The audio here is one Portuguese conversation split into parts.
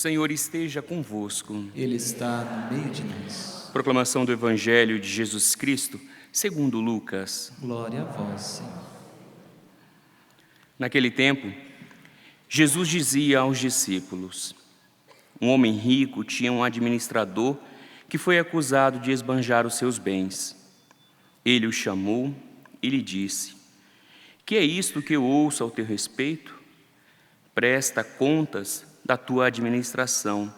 Senhor esteja convosco. Ele está no meio de nós. Proclamação do Evangelho de Jesus Cristo, segundo Lucas. Glória a vós, Senhor. Naquele tempo, Jesus dizia aos discípulos: um homem rico tinha um administrador que foi acusado de esbanjar os seus bens. Ele o chamou e lhe disse: que é isto que eu ouço ao teu respeito? Presta contas da tua administração,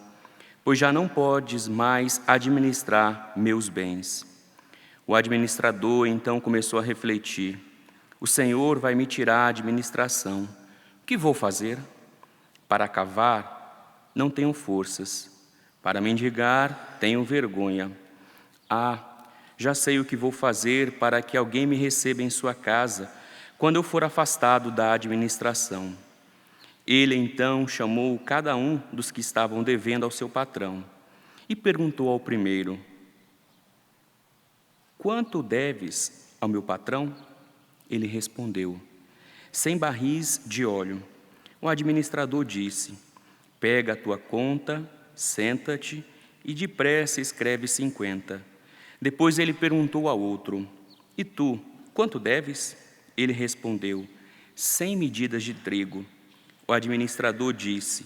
pois já não podes mais administrar meus bens. O administrador então começou a refletir: o Senhor vai me tirar a administração. O que vou fazer? Para cavar, não tenho forças. Para mendigar, tenho vergonha. Já sei o que vou fazer para que alguém me receba em sua casa quando eu for afastado da administração. Ele então chamou cada um dos que estavam devendo ao seu patrão e perguntou ao primeiro: quanto deves ao meu patrão? Ele respondeu: 100 barris de óleo. O administrador disse: pega a tua conta, senta-te e depressa escreve 50. Depois ele perguntou ao outro: e tu, quanto deves? Ele respondeu: 100 medidas de trigo. O administrador disse: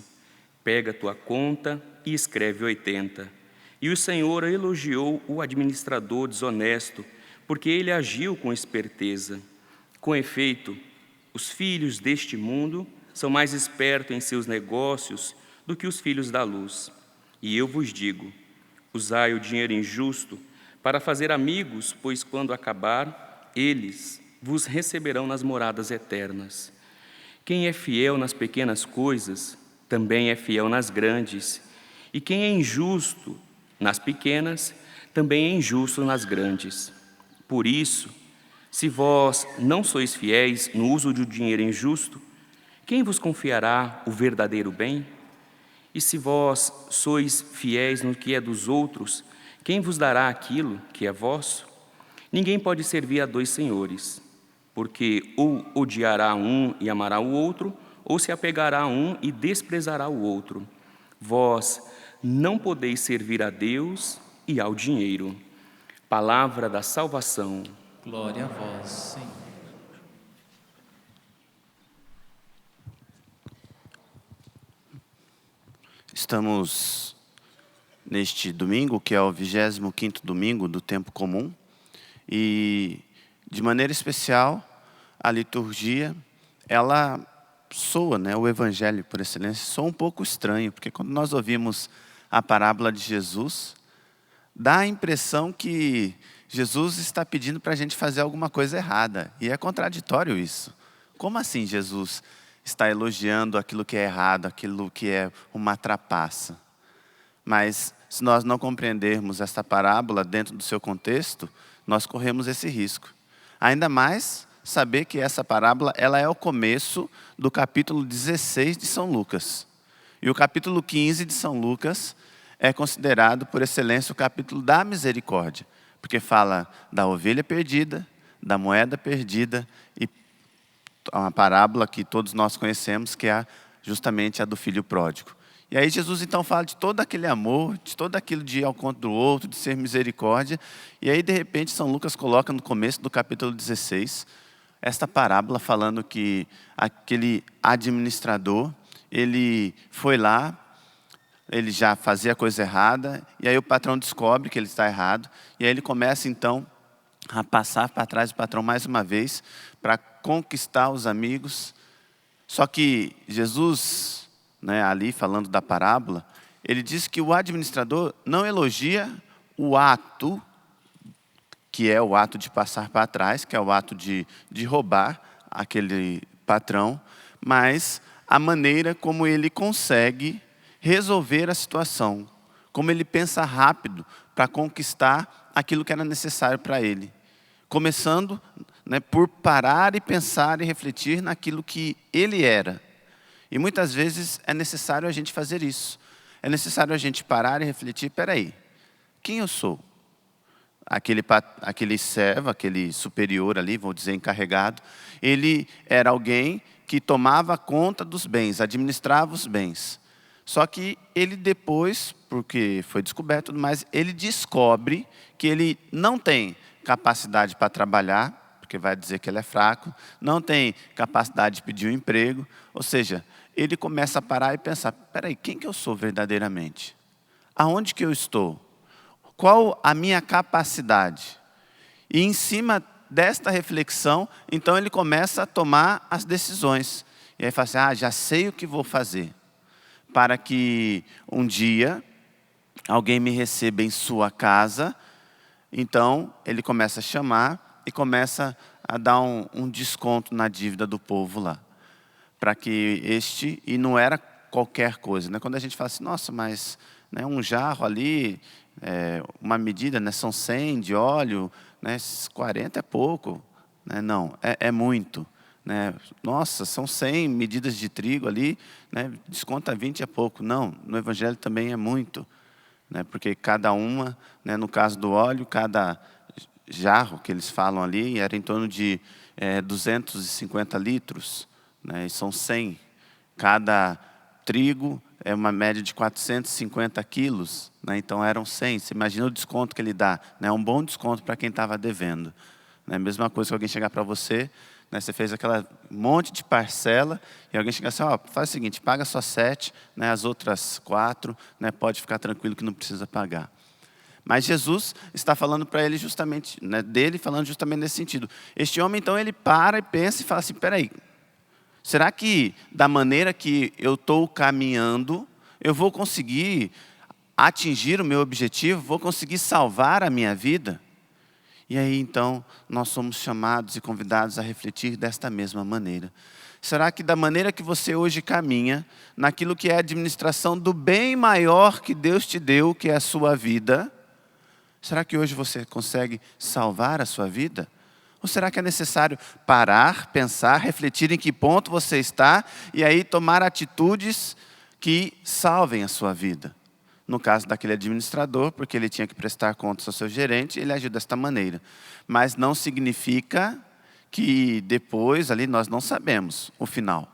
pega a tua conta e escreve 80. E o Senhor elogiou o administrador desonesto, porque ele agiu com esperteza. Com efeito, os filhos deste mundo são mais espertos em seus negócios do que os filhos da luz. E eu vos digo: usai o dinheiro injusto para fazer amigos, pois quando acabar, eles vos receberão nas moradas eternas. Quem é fiel nas pequenas coisas, também é fiel nas grandes. E quem é injusto nas pequenas, também é injusto nas grandes. Por isso, se vós não sois fiéis no uso do dinheiro injusto, quem vos confiará o verdadeiro bem? E se vós sois fiéis no que é dos outros, quem vos dará aquilo que é vosso? Ninguém pode servir a dois senhores, porque ou odiará um e amará o outro, ou se apegará a um e desprezará o outro. Vós não podeis servir a Deus e ao dinheiro. Palavra da salvação. Glória a vós, Senhor. Estamos neste domingo, que é o 25º domingo do tempo comum, e de maneira especial a liturgia, ela soa, o Evangelho por excelência, soa um pouco estranho, porque quando nós ouvimos a parábola de Jesus, dá a impressão que Jesus está pedindo para a gente fazer alguma coisa errada, e é contraditório isso. Como assim Jesus está elogiando aquilo que é errado, aquilo que é uma trapaça? Mas se nós não compreendermos esta parábola dentro do seu contexto, nós corremos esse risco. Ainda mais saber que essa parábola ela é o começo do capítulo 16 de São Lucas. E o capítulo 15 de São Lucas é considerado por excelência o capítulo da misericórdia, porque fala da ovelha perdida, da moeda perdida e uma parábola que todos nós conhecemos, que é justamente a do filho pródigo. E aí Jesus então fala de todo aquele amor, de todo aquilo de ir ao encontro do outro, de ser misericórdia. E aí de repente São Lucas coloca no começo do capítulo 16, esta parábola falando que aquele administrador, ele foi lá, ele já fazia a coisa errada, e aí o patrão descobre que ele está errado, e aí ele começa então a passar para trás do patrão mais uma vez, para conquistar os amigos. Só que Jesus, ali falando da parábola, ele diz que o administrador não elogia o ato, que é o ato de passar para trás, que é o ato de roubar aquele patrão, mas a maneira como ele consegue resolver a situação, como ele pensa rápido para conquistar aquilo que era necessário para ele. Começando por parar e pensar e refletir naquilo que ele era. E muitas vezes é necessário a gente fazer isso. É necessário a gente parar e refletir: peraí, quem eu sou? Aquele servo, aquele superior ali, vou dizer encarregado, ele era alguém que tomava conta dos bens, administrava os bens. Só que ele depois, porque foi descoberto, mas ele descobre que ele não tem capacidade para trabalhar, porque vai dizer que ele é fraco, não tem capacidade de pedir um emprego, ou seja, ele começa a parar e pensar, peraí, quem que eu sou verdadeiramente? Aonde que eu estou? Qual a minha capacidade? E em cima desta reflexão, então ele começa a tomar as decisões. E aí fala assim, já sei o que vou fazer, para que um dia alguém me receba em sua casa. Então ele começa a chamar e começa a dar um desconto na dívida do povo lá. Para que e não era qualquer coisa, né? Quando a gente fala assim, nossa, mas né, um jarro ali, uma medida, né, são 100 de óleo, né, 40 é pouco, né? Não, é muito. Né? Nossa, são 100 medidas de trigo ali, né? Desconta 20 é pouco. Não, no Evangelho também é muito. Né? Porque cada uma, né, no caso do óleo, cada jarro que eles falam ali, era em torno de 250 litros. Né? E são 100. Cada trigo é uma média de 450 quilos. Né? Então eram 100. Você imagina o desconto que ele dá. Né? Um bom desconto para quem estava devendo. Né? Mesma coisa que alguém chegar para você, né? Você fez aquela monte de parcela e alguém chegar assim, faz o seguinte, paga só 7, né? As outras 4, né? Pode ficar tranquilo que não precisa pagar. Mas Jesus está falando para ele justamente, né, dele falando justamente nesse sentido. Este homem, então, ele para e pensa e fala assim, peraí, será que da maneira que eu estou caminhando, eu vou conseguir atingir o meu objetivo, vou conseguir salvar a minha vida? E aí, então, nós somos chamados e convidados a refletir desta mesma maneira. Será que da maneira que você hoje caminha, naquilo que é a administração do bem maior que Deus te deu, que é a sua vida, será que hoje você consegue salvar a sua vida? Ou será que é necessário parar, pensar, refletir em que ponto você está e aí tomar atitudes que salvem a sua vida? No caso daquele administrador, porque ele tinha que prestar contas ao seu gerente, ele agiu desta maneira. Mas não significa que depois, ali, nós não sabemos o final.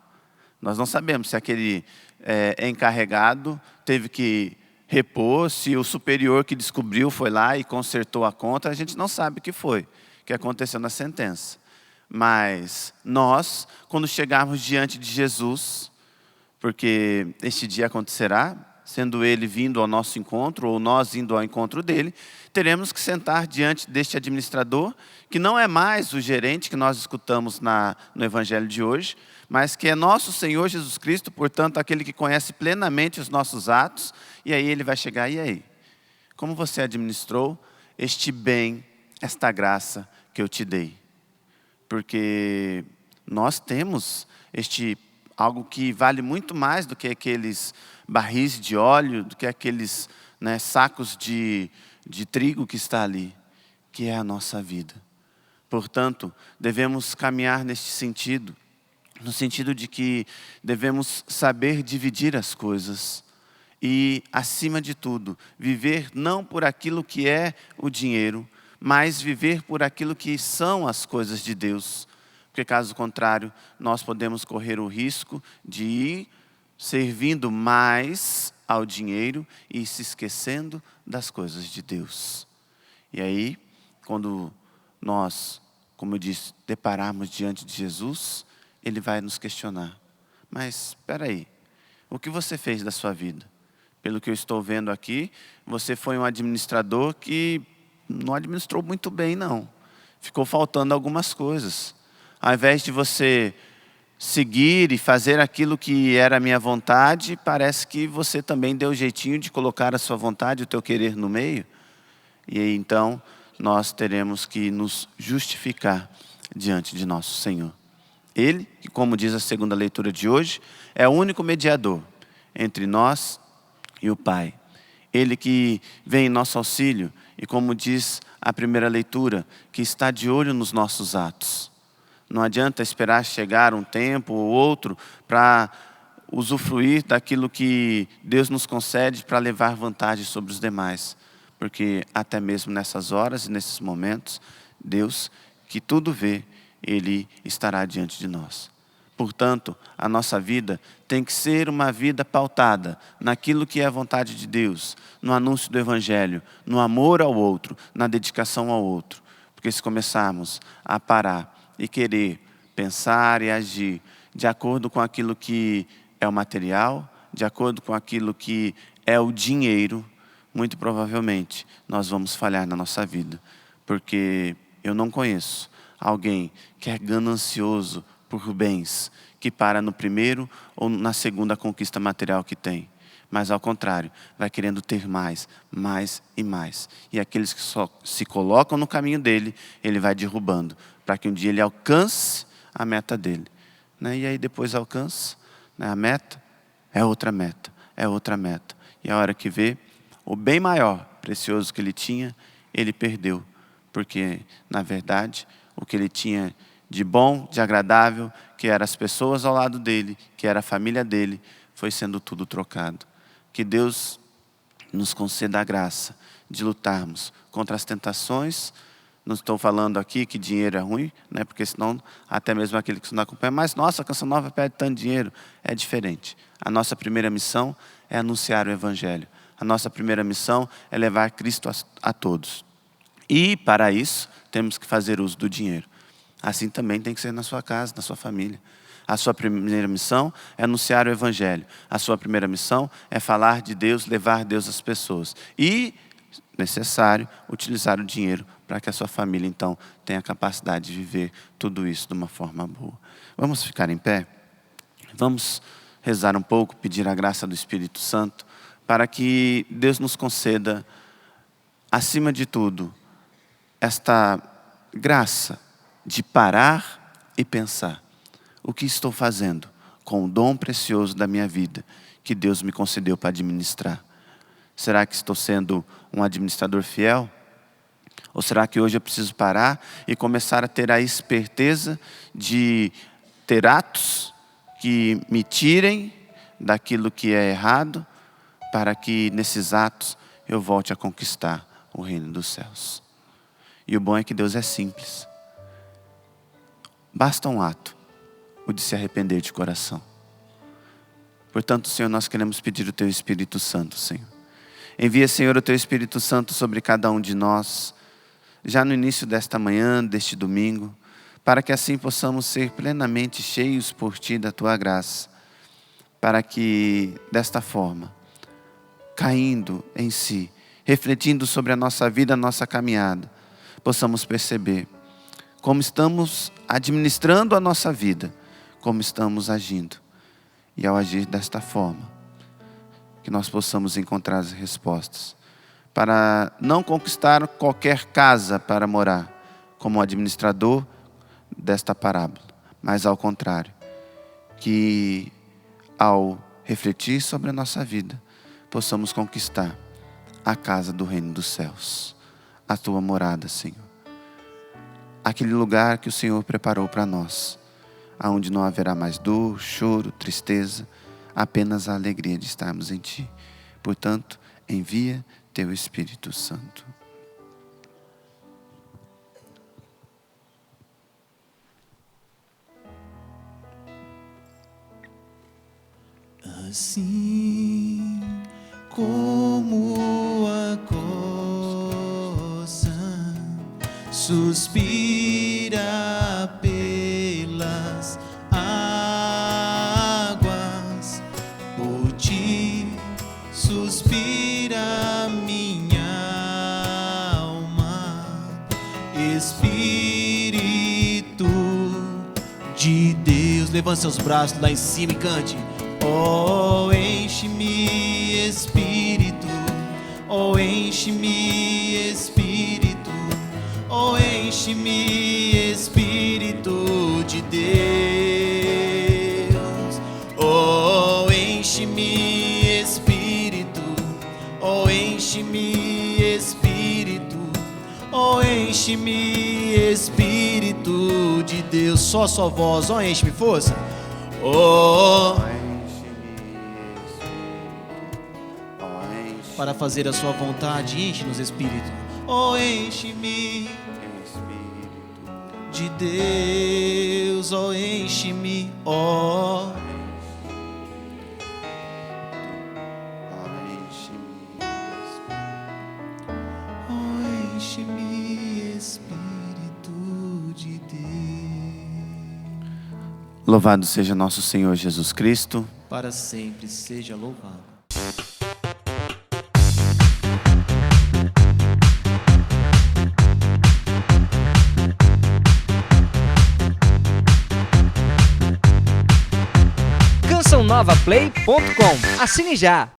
Nós não sabemos se aquele encarregado teve que repor, se o superior que descobriu foi lá e consertou a conta, a gente não sabe o que foi, que aconteceu na sentença. Mas nós, quando chegarmos diante de Jesus, porque este dia acontecerá, sendo Ele vindo ao nosso encontro, ou nós indo ao encontro dEle, teremos que sentar diante deste administrador, que não é mais o gerente que nós escutamos no Evangelho de hoje, mas que é nosso Senhor Jesus Cristo, portanto, aquele que conhece plenamente os nossos atos, e aí Ele vai chegar, e aí? Como você administrou este bem, esta graça que eu te dei? Porque nós temos algo que vale muito mais do que aqueles barris de óleo, do que aqueles, né, sacos de trigo que está ali, que é a nossa vida. Portanto, devemos caminhar neste sentido, no sentido de que devemos saber dividir as coisas e, acima de tudo, viver não por aquilo que é o dinheiro, mas viver por aquilo que são as coisas de Deus. Porque, caso contrário, nós podemos correr o risco de ir servindo mais ao dinheiro e se esquecendo das coisas de Deus. E aí, quando nós, como eu disse, depararmos diante de Jesus, Ele vai nos questionar. Mas, espera aí, o que você fez da sua vida? Pelo que eu estou vendo aqui, você foi um administrador que não administrou muito bem, não. Ficou faltando algumas coisas. Ao invés de você seguir e fazer aquilo que era a minha vontade, parece que você também deu jeitinho de colocar a sua vontade, o teu querer no meio. E aí, então, nós teremos que nos justificar diante de nosso Senhor. Ele, que como diz a segunda leitura de hoje, é o único mediador entre nós e o Pai. Ele que vem em nosso auxílio e, como diz a primeira leitura, que está de olho nos nossos atos. Não adianta esperar chegar um tempo ou outro para usufruir daquilo que Deus nos concede para levar vantagem sobre os demais. Porque até mesmo nessas horas e nesses momentos, Deus, que tudo vê, Ele estará diante de nós. Portanto, a nossa vida tem que ser uma vida pautada naquilo que é a vontade de Deus, no anúncio do Evangelho, no amor ao outro, na dedicação ao outro. Porque se começarmos a parar e querer pensar e agir de acordo com aquilo que é o material, de acordo com aquilo que é o dinheiro, muito provavelmente nós vamos falhar na nossa vida. Porque eu não conheço alguém que é ganancioso por bens, que para no primeiro ou na segunda conquista material que tem. Mas ao contrário, vai querendo ter mais, mais e mais. E aqueles que só se colocam no caminho dele, ele vai derrubando, para que um dia ele alcance a meta dele. E aí depois alcança a meta, é outra meta, é outra meta. E a hora que vê, o bem maior, precioso que ele tinha, ele perdeu. Porque, na verdade, o que ele tinha de bom, de agradável, que eram as pessoas ao lado dele, que era a família dele, foi sendo tudo trocado. Que Deus nos conceda a graça de lutarmos contra as tentações. Não estou falando aqui que dinheiro é ruim, porque senão até mesmo aquele que não acompanha, mas nossa, a Canção Nova pede tanto dinheiro. É diferente. A nossa primeira missão é anunciar o Evangelho. A nossa primeira missão é levar Cristo a todos. E para isso temos que fazer uso do dinheiro. Assim também tem que ser na sua casa, na sua família. A sua primeira missão é anunciar o Evangelho. A sua primeira missão é falar de Deus, levar Deus às pessoas. E, necessário, utilizar o dinheiro para que a sua família, então, tenha a capacidade de viver tudo isso de uma forma boa. Vamos ficar em pé? Vamos rezar um pouco, pedir a graça do Espírito Santo, para que Deus nos conceda, acima de tudo, esta graça de parar e pensar. O que estou fazendo com o dom precioso da minha vida que Deus me concedeu para administrar? Será que estou sendo um administrador fiel? Ou será que hoje eu preciso parar e começar a ter a esperteza de ter atos que me tirem daquilo que é errado, para que nesses atos eu volte a conquistar o reino dos céus? E o bom é que Deus é simples. Basta um ato, o de se arrepender de coração. Portanto, Senhor, nós queremos pedir o Teu Espírito Santo, Senhor. Envia, Senhor, o Teu Espírito Santo sobre cada um de nós, já no início desta manhã, deste domingo, para que assim possamos ser plenamente cheios por Ti da Tua graça, para que, desta forma, caindo em si, refletindo sobre a nossa vida, a nossa caminhada, possamos perceber como estamos administrando a nossa vida, como estamos agindo. E ao agir desta forma, que nós possamos encontrar as respostas, para não conquistar qualquer casa para morar, como administrador desta parábola, mas ao contrário, que ao refletir sobre a nossa vida, possamos conquistar a casa do reino dos céus, a Tua morada, Senhor. Aquele lugar que o Senhor preparou para nós, aonde não haverá mais dor, choro, tristeza, apenas a alegria de estarmos em Ti. Portanto, envia Teu Espírito Santo. Assim como a coça suspira pelas águas, por Ti suspira minha alma. Espírito de Deus, levante seus braços lá em cima e cante. Oh, enche-me, Espírito, oh, enche-me, Espírito, oh, enche-me, Espírito de Deus. Oh, enche-me, Espírito, oh, enche-me, Espírito, oh, enche-me, Espírito de Deus. Só sua voz, oh, enche-me, força. Oh, para fazer a sua vontade, enche-nos, Espírito. Oh, enche-me de Deus, oh, enche-me, oh. Oh, enche-me, Espírito de Deus. Louvado seja nosso Senhor Jesus Cristo. Para sempre seja louvado. CançãoNovaPlay.com. Assine já!